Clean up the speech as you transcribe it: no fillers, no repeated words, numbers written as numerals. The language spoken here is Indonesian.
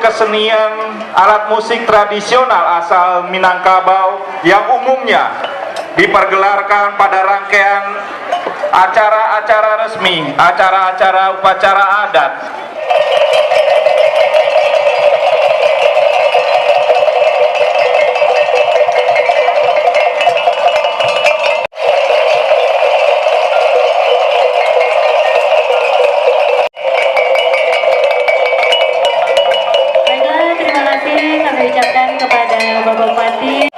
kesenian alat musik tradisional asal Minangkabau yang umumnya dipergelarkan pada rangkaian acara-acara resmi, acara-acara upacara adat. Baiklah, terima kasih kami ucapkan kepada Bapak Bupati